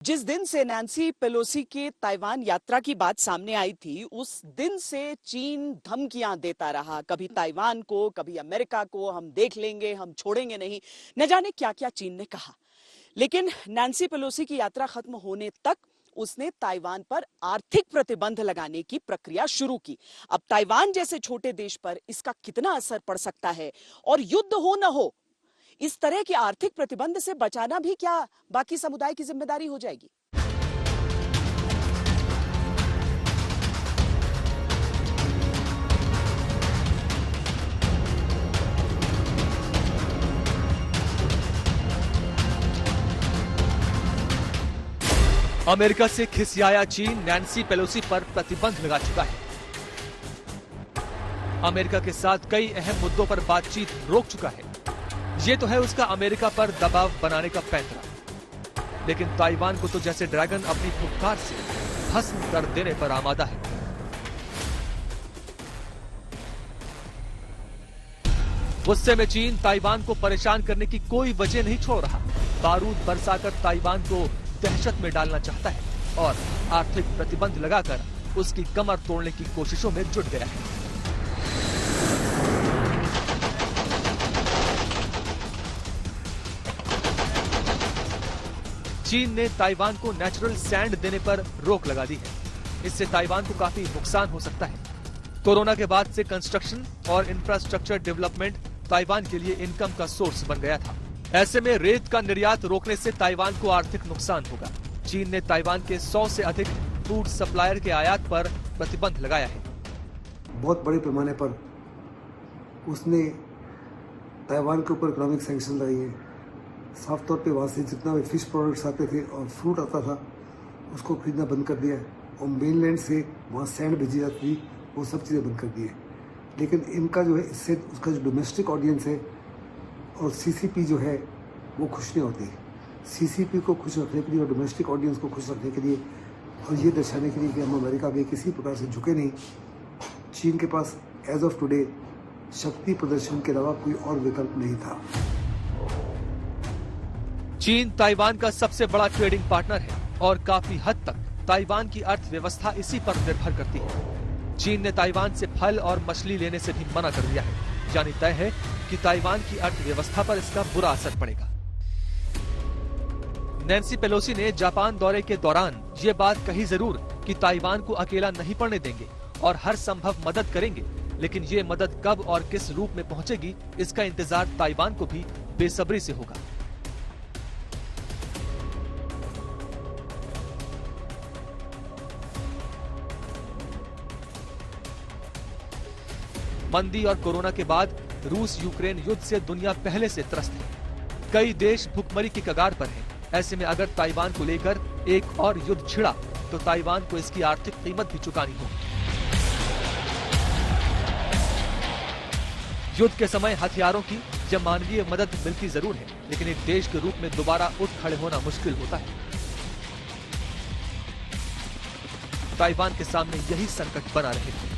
जिस दिन से नैन्सी पेलोसी के ताइवान यात्रा की बात सामने आई थी, उस दिन से चीन धमकियां देता रहा। कभी ताइवान को, कभी अमेरिका को, हम देख लेंगे, हम छोड़ेंगे नहीं। न जाने क्या क्या चीन ने कहा। लेकिन नैन्सी पेलोसी की यात्रा खत्म होने तक उसने ताइवान पर आर्थिक प्रतिबंध लगाने की प्रक्रिया शुरू की। अब ताइवान जैसे छोटे देश पर इसका कितना असर पड़ सकता है, और युद्ध हो न हो, इस तरह के आर्थिक प्रतिबंध से बचाना भी क्या बाकी समुदाय की जिम्मेदारी हो जाएगी? अमेरिका से खिसियाया चीन नैन्सी पेलोसी पर प्रतिबंध लगा चुका है। अमेरिका के साथ कई अहम मुद्दों पर बातचीत रोक चुका है। ये तो है उसका अमेरिका पर दबाव बनाने का पैंतरा। लेकिन ताइवान को तो जैसे ड्रैगन अपनी फुफकार से भस्म कर देने पर आमादा है। गुस्से में चीन ताइवान को परेशान करने की कोई वजह नहीं छोड़ रहा। बारूद बरसाकर ताइवान को दहशत में डालना चाहता है और आर्थिक प्रतिबंध लगाकर उसकी कमर तोड़ने की कोशिशों में जुट गया है। चीन ने ताइवान को नेचुरल सैंड देने पर रोक लगा दी है। इससे ताइवान को काफी नुकसान हो सकता है। कोरोना के बाद से कंस्ट्रक्शन और इंफ्रास्ट्रक्चर डेवलपमेंट ताइवान के लिए इनकम का सोर्स बन गया था। ऐसे में रेत का निर्यात रोकने से ताइवान को आर्थिक नुकसान होगा। चीन ने ताइवान के 100 से अधिक फूड सप्लायर के आयात पर प्रतिबंध लगाया है। बहुत बड़े पैमाने पर उसने ताइवान के ऊपर इकोनॉमिक सैंक्शन लगाई है। साफ तौर पे वहाँ से जितना भी फिश प्रोडक्ट्स आते थे और फ्रूट आता था, उसको खरीदना बंद कर दिया है। और मेनलैंड से वहाँ सैंड भेजी जाती थी, वो सब चीज़ें बंद कर दी है। लेकिन इनका जो है, इससे उसका जो डोमेस्टिक ऑडियंस है और सीसीपी जो है, वो खुश नहीं होती। सीसीपी को खुश रखने के लिए और डोमेस्टिक ऑडियंस को खुश रखने के लिए और ये दर्शाने के लिए कि हम अमेरिका में किसी प्रकार से झुके नहीं, चीन के पास एज ऑफ टुडे शक्ति प्रदर्शन के अलावा कोई और विकल्प नहीं था। चीन ताइवान का सबसे बड़ा ट्रेडिंग पार्टनर है और काफी हद तक ताइवान की अर्थव्यवस्था इसी पर निर्भर करती है। चीन ने ताइवान से फल और मछली लेने से भी मना कर दिया है। यानी तय है कि ताइवान की अर्थव्यवस्था पर इसका बुरा असर पड़ेगा। नैन्सी पेलोसी ने जापान दौरे के दौरान ये बात कही जरूर कि ताइवान को अकेला नहीं पड़ने देंगे और हर संभव मदद करेंगे, लेकिन ये मदद कब और किस रूप में पहुंचेगी, इसका इंतजार ताइवान को भी बेसब्री से होगा। मंदी और कोरोना के बाद रूस यूक्रेन युद्ध से दुनिया पहले से त्रस्त है। कई देश भुखमरी की कगार पर हैं। ऐसे में अगर ताइवान को लेकर एक और युद्ध छिड़ा तो ताइवान को इसकी आर्थिक कीमत भी चुकानी होगी। युद्ध के समय हथियारों की या मानवीय मदद मिलती जरूर है, लेकिन एक देश के रूप में दोबारा उठ खड़े होना मुश्किल होता है। ताइवान के सामने यही संकट बना रहेगा।